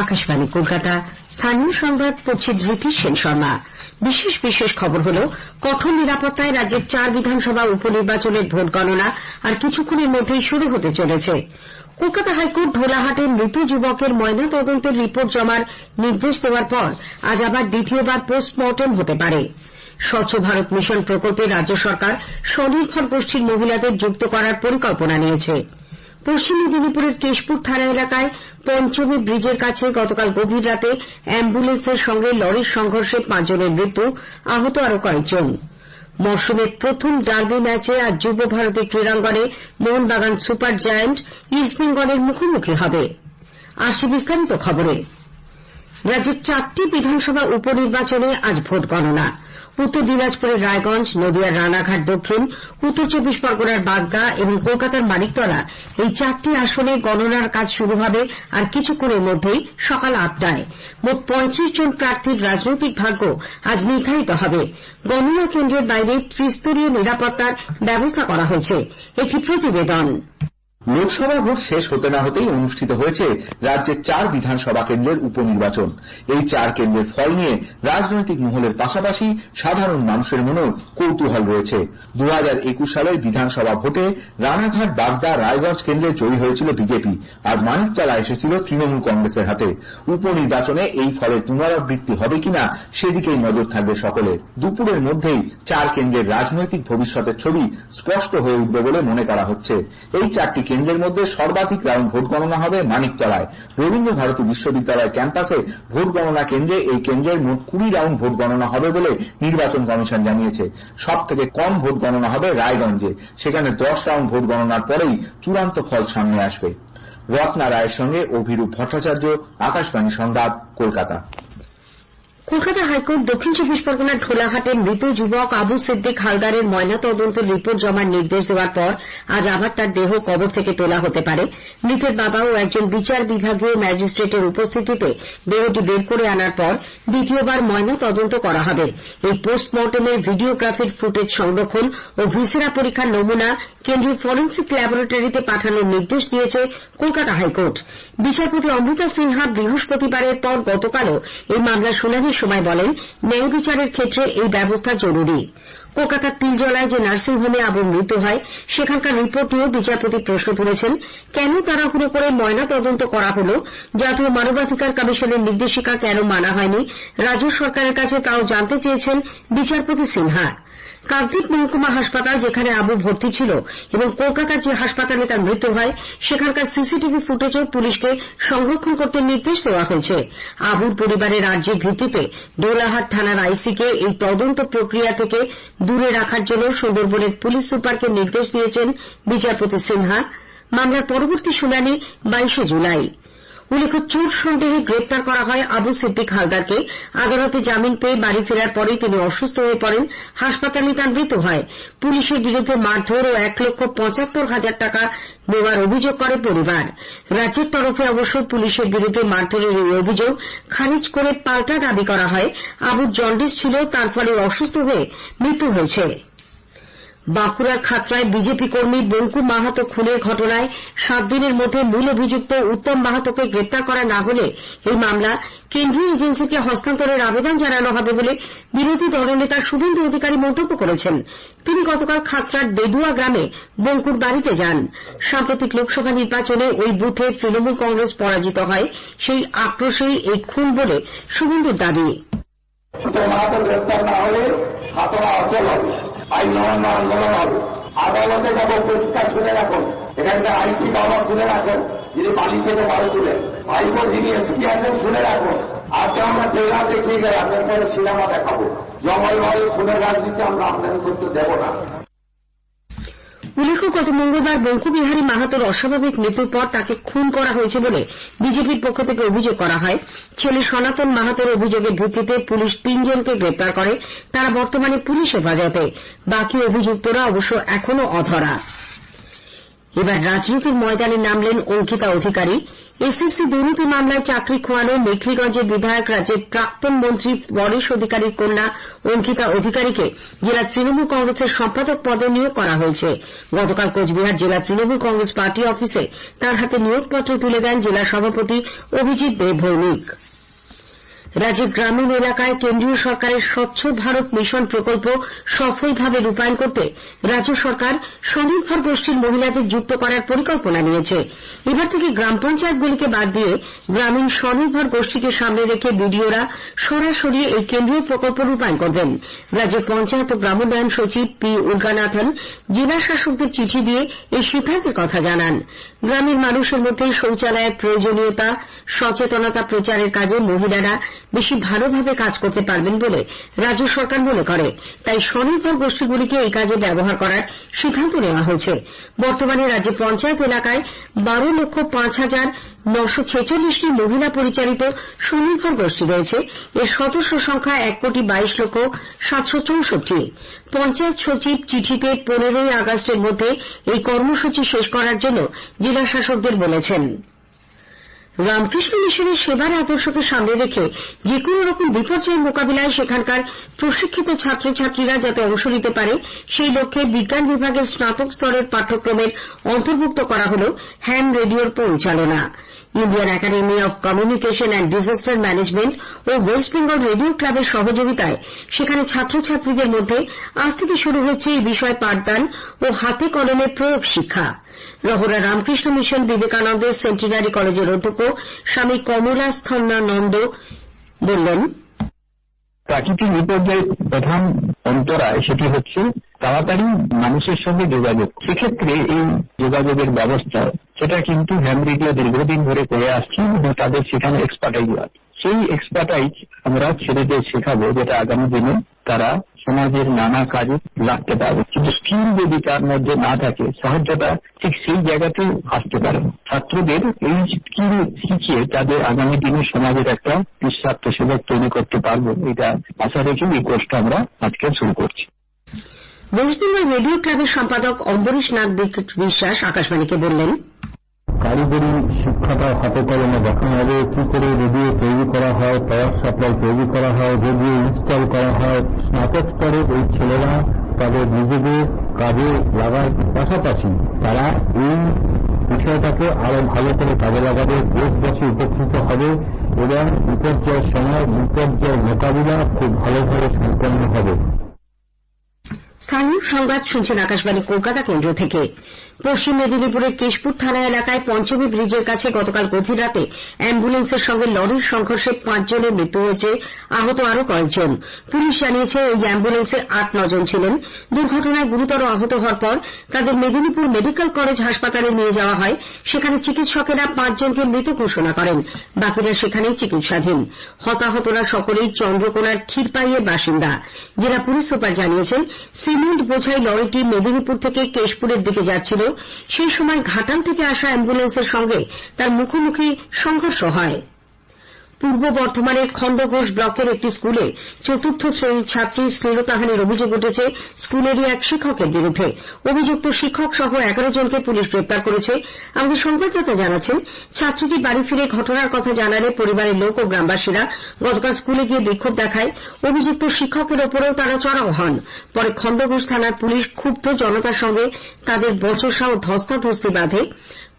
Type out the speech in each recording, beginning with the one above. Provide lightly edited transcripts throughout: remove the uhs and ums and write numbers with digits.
আকাশবাণী কলকাতা। স্থানীয় সংবাদ পড়ছে ধৃতি সেন শর্মা। বিশেষ খবর হল, কঠোর নিরাপত্তায় রাজ্যের 4 বিধানসভা উপনির্বাচনের ভোট গণনা আর কিছুক্ষণের মধ্যেই শুরু হতে চলেছে। কলকাতা হাইকোর্ট ধোলাহাটে মৃত যুবকের ময়না তদন্তের রিপোর্ট জমার নির্দেশ দেওয়ার পর আজ আবার দ্বিতীয়বার পোস্টমর্টেম হতে পারে। স্বচ্ছ ভারত মিশন প্রকল্পে রাজ্য সরকার স্বনির্ভর গোষ্ঠীর মহিলাদের যুক্ত করার পরিকল্পনা নিয়েছে। পশ্চিম মেদিনীপুরের কেশপুর থানা এলাকায় পঞ্চমী ব্রিজের কাছে গতকাল গভীর রাতে অ্যাম্বুলেন্সের সঙ্গে লরির সংঘর্ষে 5 জনের মৃত্যু, আহত আরও কয়েকজন। মরশুমের প্রথম ডার্বি ম্যাচে আজ যুব ভারতী ক্রীড়াঙ্গনে মোহনবাগান সুপার জায়ান্ট ইস্টবেঙ্গলের মুখোমুখি হবে। আসছে বিস্তারিত খবরে। রাজ্যের 4টি বিধানসভা উপনির্বাচনে আজ ভোট গণনা। উত্তর দিনাজপুরের রায়গঞ্জ, নদিয়ার রানাঘাট দক্ষিণ, উত্তর 24 পরগনার বাগদা এবং কলকাতার মানিকতলা, এই 4টি আসনে গণনার কাজ শুরু হবে আর কিছুক্ষণের মধ্যেই সকাল 8টায়। মোট 35 জন প্রার্থীর রাজনৈতিক ভাগ্য আজ নির্ধারিত হবে। গণনা কেন্দ্রের বাইরে ত্রিস্তরীয় নিরাপত্তার ব্যবস্থা করা হয়েছে। একটি প্রতিবেদন। লোকসভা ভোট শেষ হতে না হতেই অনুষ্ঠিত হয়েছে রাজ্যের 4 বিধানসভা কেন্দ্রের উপনির্বাচন। এই 4 কেন্দ্রের ফল নিয়ে রাজনৈতিক মহলের পাশাপাশি সাধারণ মানুষের মনেও কৌতূহল রয়েছে। 2021 সালের বিধানসভা ভোটে রানাঘাট, বাগদা, রায়গঞ্জ কেন্দ্রে জয়ী হয়েছিল বিজেপি আর মানিকতলা এসেছিল তৃণমূল কংগ্রেসের হাতে। উপনির্বাচনে এই ফলের পুনরাবৃত্তি হবে কিনা সেদিকেই নজর থাকবে সকলের। দুপুরের মধ্যেই 4 কেন্দ্রের রাজনৈতিক ভবিষ্যতের ছবি স্পষ্ট হয়ে উঠবে বলে মনে করা হচ্ছে। এই 4টি কেন্দ্রের মধ্যে সর্বাধিক রাউন্ড ভোট গণনা হবে মানিকতলায়। রবীন্দ্র ভারতী বিশ্ববিদ্যালয় ক্যাম্পাসে ভোট গণনা কেন্দ্রে এই কেন্দ্রের মোট 20 রাউন্ড ভোট গণনা হবে বলে নির্বাচন কমিশন জানিয়েছে। সব থেকে কম ভোট গণনা হবে রায়গঞ্জে, সেখানে 10 রাউন্ড ভোট গণনার পরেই চূড়ান্ত ফল সামনে আসবে। রত্না রায়ের সঙ্গে অভিরূপ ভট্টাচার্য, আকাশবাণী সংবাদ, কলকাতা। কলকাতা হাইকোর্ট দক্ষিণ 24 পরগনার ধোলাহাটে মৃত যুবক আবু সিদ্দিক হালদারের ময়নাতদন্তের রিপোর্ট জমার নির্দেশ দেওয়ার পর আজ আবার তার দেহ কবর থেকে তোলা হতে পারে। মৃতের বাবা ও একজন বিচার বিভাগীয় ম্যাজিস্ট্রেটের উপস্থিতিতে দেহটি বের করে আনার পর দ্বিতীয়বার ময়নাতদন্ত করা হবে। এই পোস্টমর্টেমের ভিডিওগ্রাফির ফুটেজ সংরক্ষণ ও ভিসেরা পরীক্ষার নমুনা কেন্দ্রীয় ফরেন্সিক ল্যাবরেটরিতে পাঠানোর নির্দেশ দিয়েছে কলকাতা হাইকোর্ট। বিচারপতি অমৃতা সিনহা বৃহস্পতিবারের পর গতকালও এই মামলার শুনানির সময় বলেন, ন্যায় বিচারের ক্ষেত্রে এই ব্যবস্থা জরুরি। কলকাতার তিলজলায় যে নার্সিংহোমে আবুর মৃত্যু হয় সেখানকার রিপোর্ট নিয়েও বিচারপতি প্রশ্ন তুলেছেন, কেন তাড়াহুড়ো করে ময়নাতদন্ত করা হল, জাতীয় মানবাধিকার কমিশনের নির্দেশিকা কেন মানা হয়নি রাজ্য সরকারের কাছে তাও জানতে চেয়েছেন বিচারপতি সিনহা। কাকদ্বীপ মহকুমা হাসপাতাল, যেখানে আবু ভর্তি ছিল, এবং কলকাতার যে হাসপাতালে তার মৃত্যু হয় সেখানকার সিসিটিভি ফুটেজও পুলিশকে সংরক্ষণ করতে নির্দেশ দেওয়া হয়েছে। আবুর পরিবারের আর্জির ভিত্তিতে ধোলাহাট থানার আইসিকে এই তদন্ত প্রক্রিয়া থেকে দূরে রাখার জন্য সুন্দরবনের পুলিশ সুপারকে নির্দেশ দিয়েছেন বিচারপতি সিনহা। মামলার পরবর্তী শুনানি 22 জুলাই। উল্লেখ্য, চোর সন্দেহে গ্রেপ্তার করা হয় আবু সিদ্দিক হালদারকে। আদালতে জামিন পেয়ে বাড়ি ফেরার পরেই তিনি অসুস্থ হয়ে পড়েন। হাসপাতালে তার মৃত্যু হয়। পুলিশের বিরুদ্ধে মারধর ও 1,75,000 টাকা নেওয়ার অভিযোগ করে পরিবার। রাজ্যের তরফে অবশ্য পুলিশের বিরুদ্ধে মারধরের এই অভিযোগ খারিজ করে পাল্টা দাবি করা হয় আবুর জন্ডিস ছিল, তার ফলে অসুস্থ হয়ে মৃত্যু হয়েছে। বাঁকুড়ার খাতড়ায় বিজেপি কর্মী বঙ্কু মাহাতো খুনের ঘটনায় 7 দিনের মধ্যে মূল অভিযুক্ত উত্তম মাহাতোকে গ্রেপ্তার করা না হলে এই মামলা কেন্দ্রীয় এজেন্সিকে হস্তান্তরের আবেদন জানানো হবে বলে বিরোধী দলনেতা শুভেন্দু অধিকারী মন্তব্য করেছেন। তিনি গতকাল খাতড়ার দেদুয়া গ্রামে বঙ্কুর বাড়িতে যান। সাম্প্রতিক লোকসভা নির্বাচনে ওই বুথে তৃণমূল কংগ্রেস পরাজিত হয়, সেই আক্রোশেই এই খুন বলে শুভেন্দুর দাবি। গ্রেপ্তার না হলে খাতড়া অচল হবে, আইন অমান্য আন্দোলন হবে। আদালতে যাব, পরিষ্কার শুনে রাখুন, এখানকার আইসি বাবা শুনে রাখুন, যিনি বালি থেকে বারো তুলেন, ভাইপো যিনি এসপি আছেন শুনে রাখুন। আজকে আমরা ট্রেলার দেখিয়ে গেলে আপনার পরে সিনেমা দেখাবো। জঙ্গলমহল খুনের রাজনীতি আমরা আপনাদের করতে দেব না। উল্লেখ্য, গত মঙ্গলবার বঙ্কু বিহারী মাহাতোর অস্বাভাবিক মৃত্যুর পর তাকে খুন করা হয়েছে বলে বিজেপির পক্ষ থেকে অভিযোগ করা হয়। ছেলে সনাতন মাহাতোর অভিযোগের ভিত্তিতে পুলিশ 3 জনকে গ্রেপ্তার করে। তারা বর্তমানে পুলিশ হেফাজতে। বাকি অভিযুক্তরা অবশ্য এখনো অধরা। এবার রাজনীতির ময়দানে নামলেন অঙ্কিতা অধিকারী। এসএসসি দুর্নীতি মামলায় চাকরি খোয়ানো মেখলিগঞ্জের বিধায়ক রাজ্যের প্রাক্তন মন্ত্রী পরেশ অধিকারীর কন্যা অঙ্কিতা অধিকারীকে জেলা তৃণমূল কংগ্রেসের সম্পাদক পদে নিয়োগ করা হয়েছে। গতকাল কোচবিহার জেলা তৃণমূল কংগ্রেস পার্টি অফিসে তার হাতে নিয়োগপত্র তুলে দেন জেলা সভাপতি অভিজিৎ দে ভৌমিক। রাজ্যের গ্রামীণ এলাকায় কেন্দ্রীয় সরকারের স্বচ্ছ ভারত মিশন প্রকল্প সফলভাবে রূপায়ণ করতে রাজ্য সরকার স্বনির্ভর গোষ্ঠীর মহিলাদের যুক্ত করার পরিকল্পনা নিয়েছে। এবার থেকে গ্রাম পঞ্চায়েতগুলিকে বাদ দিয়ে গ্রামীণ স্বনির্ভর গোষ্ঠীকে সামনে রেখে বিডিওরা সরাসরি এই কেন্দ্রীয় প্রকল্প রূপায়ণ করবেন। রাজ্যের পঞ্চায়েত ও গ্রামোন্নয়ন সচিব পি উর্গানাথন জেলা শাসকদের চিঠি দিয়ে এই সিদ্ধান্তের কথা জানান। গ্রামের মানুষের মধ্যে শৌচালয়ের প্রয়োজনীয়তা সচেতনতা প্রচারের কাজে মহিলারা বেশি ভালোভাবে কাজ করতে পারবেন বলে রাজ্য সরকার মনে করে। তাই স্বনির্ভর গোষ্ঠীগুলিকে এই কাজে ব্যবহার করার সিদ্ধান্ত নেওয়া হয়েছে। বর্তমানে রাজ্যে পঞ্চায়েত এলাকায় 12,05,946টি মহিলা পরিচালিত স্বনির্ভর গোষ্ঠী রয়েছে। এর সদস্য সংখ্যা 1,22,764। পঞ্চায়েত সচিব চিঠিতে 15ই আগস্টের মধ্যে এই কর্মসূচি শেষ করার জন্য জেলা শাসকদের বলেছেন। রামকৃষ্ণ মিশনের সেবার আদর্শকে সামনে রেখে যেকোনো রকম বিপর্যয় মোকাবিলায় সেখানকার প্রশিক্ষিত ছাত্রছাত্রীরা যাতে অংশ নিতে পারে সেই লক্ষ্যে বিজ্ঞান বিভাগের স্নাতক স্তরের পাঠ্যক্রমের অন্তর্ভুক্ত করা হল হ্যাম রেডিওর পরিচালনা। Indian Academy of Communication and Disaster Management ও ওয়েস্ট বেঙ্গল রেডিও ক্লাবের সহযোগিতায় সেখানে ছাত্রছাত্রীদের মধ্যে আজ থেকে শুরু হচ্ছে এই বিষয়ে পাঠদান ও হাতে কলমে প্রয়োগ শিক্ষা। রহরা রামকৃষ্ণ মিশন বিবেকানন্দের সেন্টিনারি কলেজের অধ্যক্ষ স্বামী কমলাস্থন্যানন্দ বললেন, প্রাকৃতিক বিপর্যয়ের প্রধান অন্তরায় সেটি হচ্ছে তাড়াতাড়ি মানুষের সঙ্গে যোগাযোগ। সেক্ষেত্রে এই যোগাযোগের ব্যবস্থা সেটা কিন্তু হ্যাম রেডিও দীর্ঘদিন ধরে করে আসছে এবং তাদের সেখানে এক্সপার্টাইজ আছে। সেই এক্সপার্টাইজ আমরা ছেলেদের শেখাবো, যেটা আগামী দিনে তারা সমাজের নানা কাজে লাগতে পারবে। কিন্তু স্কিল যদি তার মধ্যে না থাকে, সাহায্যটা ঠিক সেই জায়গাতে আসতে পারে। ছাত্রদের এই স্কিল শিখিয়ে তাদের আগামী দিনে সমাজের একটা নিঃস্বার্থ সেবক তৈরি করতে পারবো, এটা আশা রেখে এই কোর্সটা আমরা আজকে শুরু করছি। ওয়েস্ট বেঙ্গল রেডিও ক্লাবের সম্পাদক অম্বরীশ নাথ বিশ্বাস আকাশবাণীকে বললেন, কারিগরি শিক্ষাটা হাতে কলমে দেখানো হবে। কি করে রেডিও তৈরি করা হয়, পাওয়ার সাপ্লাই তৈরি করা হয়, রেডিও ইনস্টল করা হয়। স্নাতক স্তরের এই ছেলেরা তাদের নিজেদের কাজে লাগার পাশাপাশি তারা এই বিষয়টাকে আরো ভালো করে কাজে লাগাবে, দেশবাসী উপকৃত হবে এবং বিপর্যয়ের সময় বিপর্যয় মোকাবিলা খুব ভালোভাবে সম্পন্ন হবে। স্থানীয় সংবাদ শুনছেন আকাশবাণী কলকাতা কেন্দ্র থেকে। পশ্চিম মেদিনীপুরের কেশপুর থানা এলাকায় পঞ্চমী ব্রিজের কাছে গতকাল গভীর রাতে অ্যাম্বুলেন্সের সঙ্গে লরির সংঘর্ষে 5 জনের মৃত্যু হয়েছে, আহত আরও কয়েকজন। পুলিশ জানিয়েছে ওই অ্যাম্বুলেন্সে 8-9 জন ছিলেন। দুর্ঘটনায় গুরুতর আহত হওয়ার পর তাদের মেদিনীপুর মেডিকেল কলেজ হাসপাতালে নিয়ে যাওয়া হয়। সেখানে চিকিৎসকেরা 5 জনকে মৃত ঘোষণা করেন, বাকিরা সেখানেই চিকিৎসাধীন। হতাহতরা সকলেই চন্দ্রকোনার ক্ষীরপাইয়ের বাসিন্দা। জেলা পুলিশ সুপার জানিয়েছেন, সিমেন্ট বোঝাই লরিটি মেদিনীপুর থেকে কেশপুরের দিকে যাচ্ছিল। সেই সময় ঘাটাল থেকে আসা অ্যাম্বুলেন্সের সঙ্গে তার মুখোমুখি সংঘর্ষ হয়। পূর্ব বর্ধমানের খণ্ডঘোষ ব্লকের একটি স্কুলে 4র্থ শ্রেণীর ছাত্রী শ্লীলতাহানির অভিযোগ উঠেছে স্কুলেরই এক শিক্ষকের বিরুদ্ধে। অভিযুক্ত শিক্ষক সহ 11 জনকে পুলিশ গ্রেপ্তার করেছে। আমাদের সংবাদদাতা জানাচ্ছেন, ছাত্রীটি বাড়ি ফিরে ঘটনার কথা জানালে পরিবারের লোক ও গ্রামবাসীরা গতকাল স্কুলে গিয়ে বিক্ষোভ দেখায়। অভিযুক্ত শিক্ষকের ওপরেও তারা চড়াও হন। পরে খণ্ডঘোষ থানার পুলিশ ক্ষুব্ধ জনতার সঙ্গে তাদের বচসা ও ধস্তাধস্তি বাঁধে।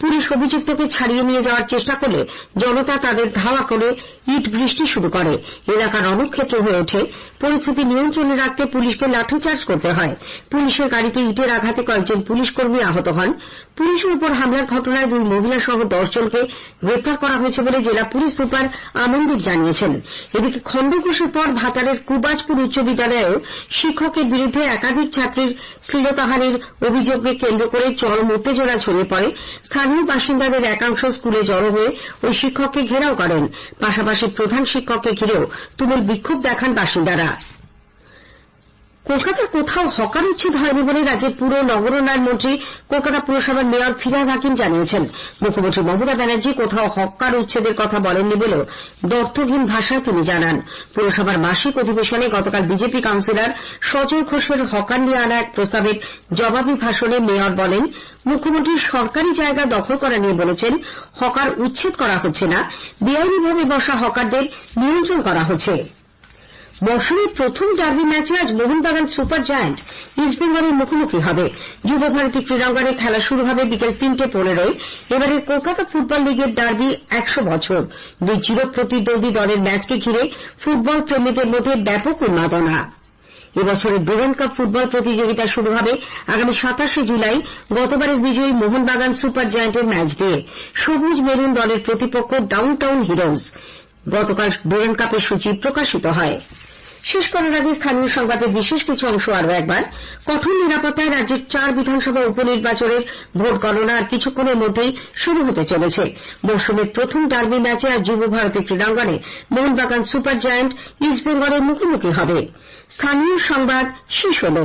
পুলিশ অভিযুক্তকে ছাড়িয়ে নিয়ে যাওয়ার চেষ্টা করলে জনতা তাদের ধাওয়া করে ইট বৃষ্টি শুরু করে। এলাকা রণক্ষেত্র হয়ে ওঠে। পরিস্থিতি নিয়ন্ত্রণে রাখতে পুলিশকে লাঠিচার্জ করতে হয়। পুলিশের গাড়িতে ইটের আঘাতে কয়েকজন পুলিশ কর্মী আহত হন। পুলিশের উপর হামলার ঘটনায় 2 মহিলা সহ 10 জনকে গ্রেপ্তার করা হয়েছে বলে জেলা পুলিশ সুপার আনন্দিত জানিয়েছেন। এদিকে খণ্ডঘোষের পর ভাতারের কুবাজপুর উচ্চ বিদ্যালয়েও শিক্ষকের বিরুদ্ধে একাধিক ছাত্রীর শ্লীলতাহানির অভিযোগকে কেন্দ্র করে চরম উত্তেজনা ছড়িয়ে পড়ে। স্থানীয় বাসিন্দাদের একাংশ স্কুলে জড়ো হয়ে ওই শিক্ষককে ঘেরাও করেন। পাশাপাশি প্রধান শিক্ষককে ঘিরেও তুমুল বিক্ষোভ দেখান বাসিন্দারা। কলকাতার কোথাও হকার উচ্ছেদ হয়নি বলে রাজ্যের পুর নগরোন্নয়ন মন্ত্রী কলকাতা পুরসভার মেয়র ফিরহাদ হাকিম জানিয়েছেন। মুখ্যমন্ত্রী মমতা ব্যানার্জি কোথাও হকার উচ্ছেদের কথা বলেননি বলেও দ্ব্যর্থহীন ভাষায় তিনি জানান। পুরসভার মাসিক অধিবেশনে গতকাল বিজেপি কাউন্সিলর সজল ঘোষের হকার নিয়ে আনা এক প্রস্তাবের জবাবি ভাষণে মেয়র বলেন, মুখ্যমন্ত্রী সরকারি জায়গা দখল করা নিয়ে বলেছেন, হকার উচ্ছেদ করা হচ্ছে না, বেআইনিভাবে বসা হকারদের নিয়ন্ত্রণ করা হচ্ছে। মরশুমের প্রথম ডার্বি ম্যাচে আজ মোহনবাগান সুপার জায়ান্ট ইস্টবেঙ্গলের মুখোমুখি হবে। যুব ভারতী ক্রীড়াঙ্গনে খেলা শুরু হবে বিকেল 3:15। এবারের কলকাতা ফুটবল লিগের ডার্বি 100 বছর। দুই চিরপ্রতিদ্বন্দ্বী দলের ম্যাচকে ঘিরে ফুটবল প্রেমীদের মধ্যে ব্যাপক উন্মাদনা। এবছরের ডুরান্ড কাপ ফুটবল প্রতিযোগিতা শুরু হবে আগামী 27 জুলাই গতবারের বিজয়ী মোহনবাগান সুপার জায়ান্টের ম্যাচ দিয়ে। সবুজ মেরুন দলের প্রতিপক্ষ ডাউনটাউন হিরোজ। গতকাল ডুরান্ড কাপের সূচি প্রকাশিত হয়। শেষ করার আগে স্থানীয় সংবাদের বিশেষ কিছু অংশ আরও একবার। কঠোর নিরাপত্তায় রাজ্যের 4 বিধানসভা উপনির্বাচনের ভোট গণনা আর কিছুক্ষণের মধ্যেই শুরু হতে চলেছে। মরশুমের প্রথম ডার্বি ম্যাচে আজ যুব ভারতী ক্রীড়াঙ্গনে মোহনবাগান সুপার জায়ান্ট ইস্টবেঙ্গলের মুখোমুখি হবে। স্থানীয় সংবাদ শেষ হল।